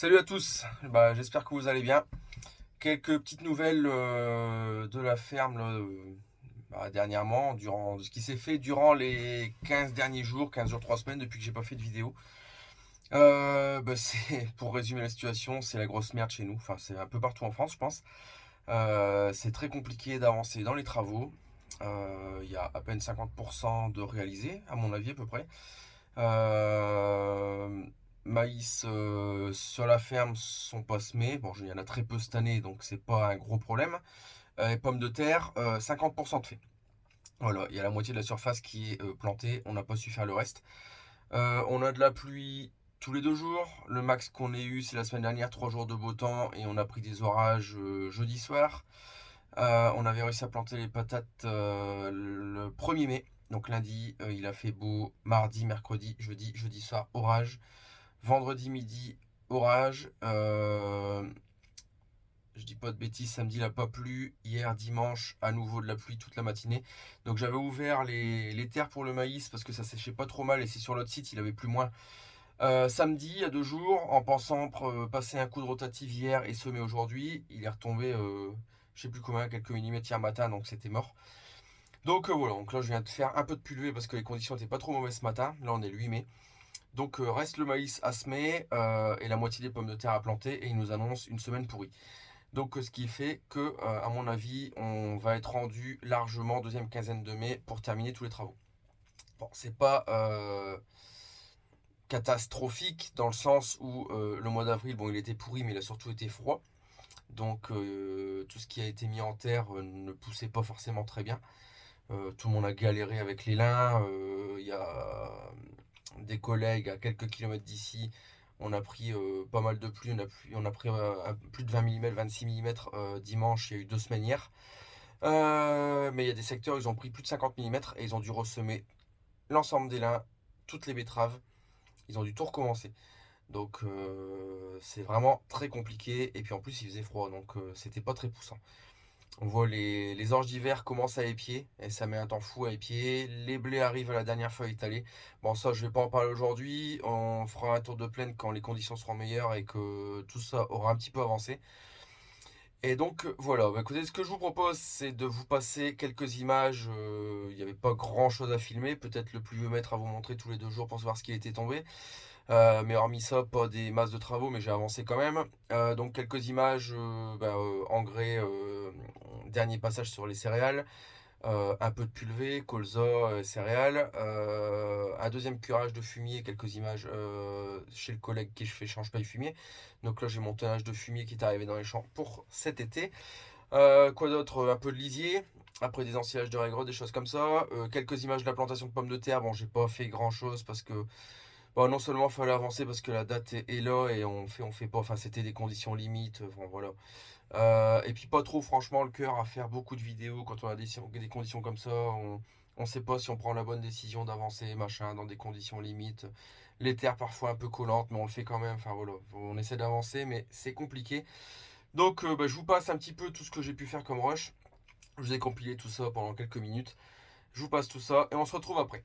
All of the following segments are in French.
Salut à tous, j'espère que vous allez bien. Quelques petites nouvelles de la ferme dernièrement, durant de ce qui s'est fait durant les 15 derniers jours, 15 jours, 3 semaines depuis que j'ai pas fait de vidéo. Pour résumer la situation, c'est la grosse merde chez nous, enfin c'est un peu partout en France je pense. C'est très compliqué d'avancer dans les travaux. Il y a à peine 50% de réalisés, à mon avis à peu près. Euh, Maïs sur la ferme sont pas semés. Bon, il y en a très peu cette année, donc c'est pas un gros problème. Et pommes de terre, 50% de fait. Voilà, il y a la moitié de la surface qui est plantée. On n'a pas su faire le reste. On a de la pluie tous les 2 jours. Le max qu'on ait eu, c'est la semaine dernière, 3 jours de beau temps, et on a pris des orages jeudi soir. On avait réussi à planter les patates le 1er mai. Donc lundi, il a fait beau. Mardi, mercredi, jeudi soir, orage. Vendredi midi, orage. Je dis pas de bêtises, samedi il n'a pas plu. Hier, dimanche, à nouveau de la pluie toute la matinée. Donc j'avais ouvert les terres pour le maïs parce que ça séchait pas trop mal et c'est sur l'autre site, il avait plu moins. Samedi, il y a 2 jours, en pensant passer un coup de rotative hier et semer aujourd'hui, il est retombé, je sais plus combien, quelques millimètres hier matin, donc c'était mort. Donc voilà, donc là je viens de faire un peu de pulvé parce que les conditions n'étaient pas trop mauvaises ce matin. Là on est le 8 mai. Donc reste le maïs à semer et la moitié des pommes de terre à planter et il nous annonce une semaine pourrie. Donc ce qui fait que, à mon avis, on va être rendu largement deuxième quinzaine de mai pour terminer tous les travaux. Bon, c'est pas catastrophique dans le sens où le mois d'avril, bon, il était pourri, mais il a surtout été froid. Donc tout ce qui a été mis en terre ne poussait pas forcément très bien. Tout le monde a galéré avec les lins. Il y a des collègues à quelques kilomètres d'ici. On a pris pas mal de pluie. On a pris plus de 20 mm, 26 mm dimanche. Il y a eu 2 semaines hier. Mais il y a des secteurs, ils ont pris plus de 50 mm et ils ont dû ressemer l'ensemble des lins, toutes les betteraves. Ils ont dû tout recommencer. Donc c'est vraiment très compliqué. Et puis en plus, il faisait froid, donc c'était pas très poussant. On voit les orges d'hiver commencent à épier, et ça met un temps fou à épier. Les blés arrivent à la dernière feuille étalée. Bon, ça, je vais pas en parler aujourd'hui. On fera un tour de plaine quand les conditions seront meilleures et que tout ça aura un petit peu avancé. Et donc, voilà. Écoutez, ce que je vous propose, c'est de vous passer quelques images. Il n'y avait pas grand chose à filmer. Peut-être le pluviomètre à vous montrer tous les 2 jours pour savoir ce qui était tombé. Mais hormis ça, pas des masses de travaux, mais j'ai avancé quand même. Donc quelques images, engrais, dernier passage sur les céréales, un peu de pulvé, colza, céréales, un deuxième curage de fumier, quelques images chez le collègue qui fait change paille fumier. Donc là j'ai mon tonnage de fumier qui est arrivé dans les champs pour cet été. Quoi d'autre? Un peu de lisier. Après des ensilages de raigreux, des choses comme ça. Quelques images de la plantation de pommes de terre. Bon, j'ai pas fait grand chose parce que bon, non seulement il fallait avancer parce que la date est là et on fait pas, enfin c'était des conditions limites, enfin voilà. Et puis pas trop franchement le cœur à faire beaucoup de vidéos quand on a des conditions comme ça, on sait pas si on prend la bonne décision d'avancer, machin, dans des conditions limites. Les terres parfois un peu collantes, mais on le fait quand même, enfin voilà, on essaie d'avancer, mais c'est compliqué. Donc je vous passe un petit peu tout ce que j'ai pu faire comme rush. Je vous ai compilé tout ça pendant quelques minutes. Je vous passe tout ça et on se retrouve après.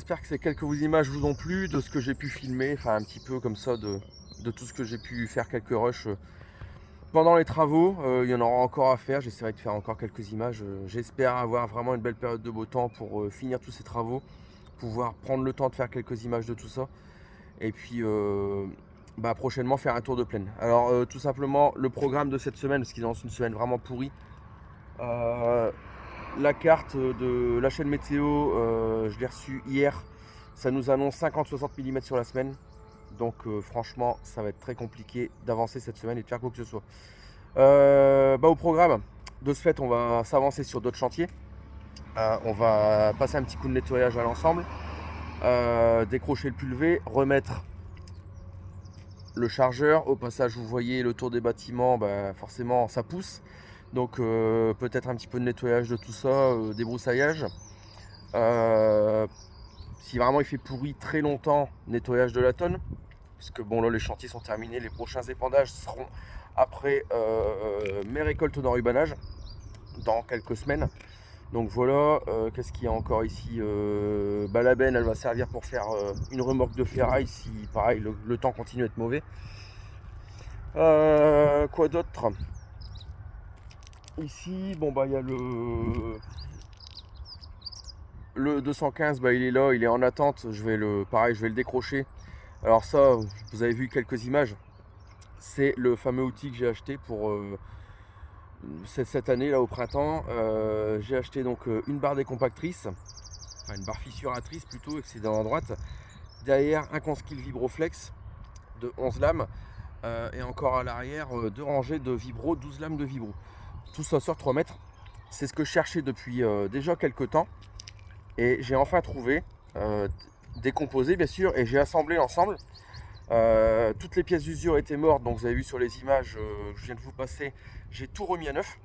j'espère que ces quelques images vous ont plu de ce que j'ai pu filmer, enfin un petit peu comme ça de tout ce que j'ai pu faire, quelques rushs pendant les travaux. Il y en aura encore à faire, j'essaierai de faire encore quelques images. J'espère avoir vraiment une belle période de beau temps pour finir tous ces travaux, pouvoir prendre le temps de faire quelques images de tout ça. Et puis prochainement faire un tour de plaine. Alors tout simplement le programme de cette semaine, parce qu'ils lancent une semaine vraiment pourrie. La carte de la chaîne météo, je l'ai reçue hier. Ça nous annonce 50-60 mm sur la semaine. Donc franchement, ça va être très compliqué d'avancer cette semaine et de faire quoi que ce soit. Au programme, de ce fait, on va s'avancer sur d'autres chantiers. On va passer un petit coup de nettoyage à l'ensemble. Décrocher le pulvé, remettre le chargeur. Au passage, vous voyez le tour des bâtiments, forcément ça pousse. Donc peut-être un petit peu de nettoyage de tout ça, débroussaillage. Si vraiment il fait pourri très longtemps, nettoyage de la tonne. Puisque bon là les chantiers sont terminés, les prochains épandages seront après mes récoltes d'enrubanage dans quelques semaines. Donc voilà, qu'est-ce qu'il y a encore ici? La benne elle va servir pour faire une remorque de ferraille si pareil le temps continue à être mauvais. Quoi d'autre? Ici, il y a le 215, il est là, il est en attente. Je vais le décrocher. Alors ça, vous avez vu quelques images. C'est le fameux outil que j'ai acheté pour cette année là au printemps. J'ai acheté donc une barre décompactrice, enfin une barre fissuratrice plutôt, et c'est dans la droite. Derrière un Conseil Vibroflex de 11 lames et encore à l'arrière deux rangées de vibro, 12 lames de vibro. Tout ça sur 3 mètres. C'est ce que je cherchais depuis déjà quelques temps. Et j'ai enfin trouvé, décomposé bien sûr, et j'ai assemblé l'ensemble. Toutes les pièces d'usure étaient mortes, donc vous avez vu sur les images que je viens de vous passer, j'ai tout remis à neuf.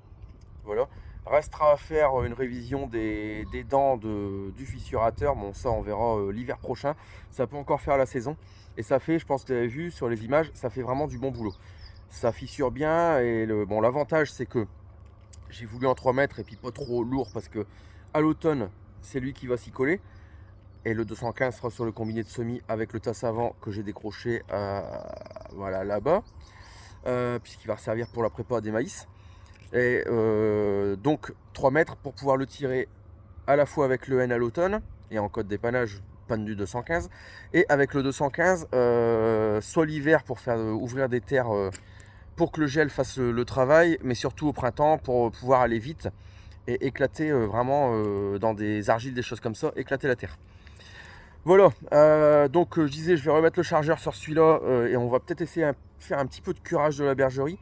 Voilà. Restera à faire une révision des dents du fissurateur. Bon, ça on verra l'hiver prochain. Ça peut encore faire la saison. Et ça fait, je pense que vous avez vu sur les images, ça fait vraiment du bon boulot. Ça fissure bien. Et l'avantage c'est que j'ai voulu en 3 mètres et puis pas trop lourd parce que à l'automne c'est lui qui va s'y coller. Et le 215 sera sur le combiné de semis avec le tasse avant que j'ai décroché voilà, là-bas, puisqu'il va servir pour la prépa des maïs. Et donc 3 mètres pour pouvoir le tirer à la fois avec le N à l'automne et en code dépannage panne du 215, et avec le 215 soit l'hiver pour faire ouvrir des terres pour que le gel fasse le travail, mais surtout au printemps pour pouvoir aller vite et éclater vraiment dans des argiles, des choses comme ça, éclater la terre. Voilà, donc je disais je vais remettre le chargeur sur celui-là et on va peut-être essayer de faire un petit peu de curage de la bergerie.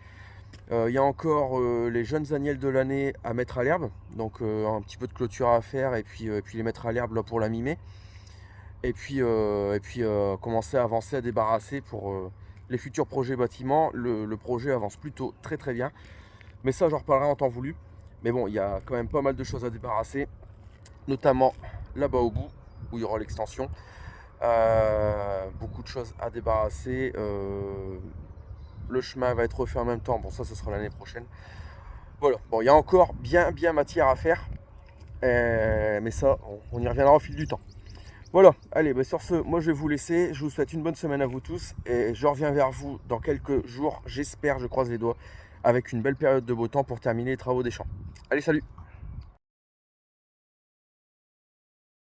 Il y a encore les jeunes agnelles de l'année à mettre à l'herbe, donc un petit peu de clôture à faire et puis les mettre à l'herbe là pour la mimer. Et puis commencer à avancer, à débarrasser pour les futurs projets bâtiments. Le projet avance plutôt très très bien, mais ça j'en reparlerai en temps voulu. Mais bon, il y a quand même pas mal de choses à débarrasser, notamment là-bas au bout où il y aura l'extension. Beaucoup de choses à débarrasser. Le chemin va être refait en même temps. Bon, ça ce sera l'année prochaine. Voilà, bon, il y a encore bien matière à faire. Mais ça, on y reviendra au fil du temps. Voilà, allez, sur ce, moi je vais vous laisser. Je vous souhaite une bonne semaine à vous tous. Et je reviens vers vous dans quelques jours, j'espère, je croise les doigts, avec une belle période de beau temps pour terminer les travaux des champs. Allez, salut!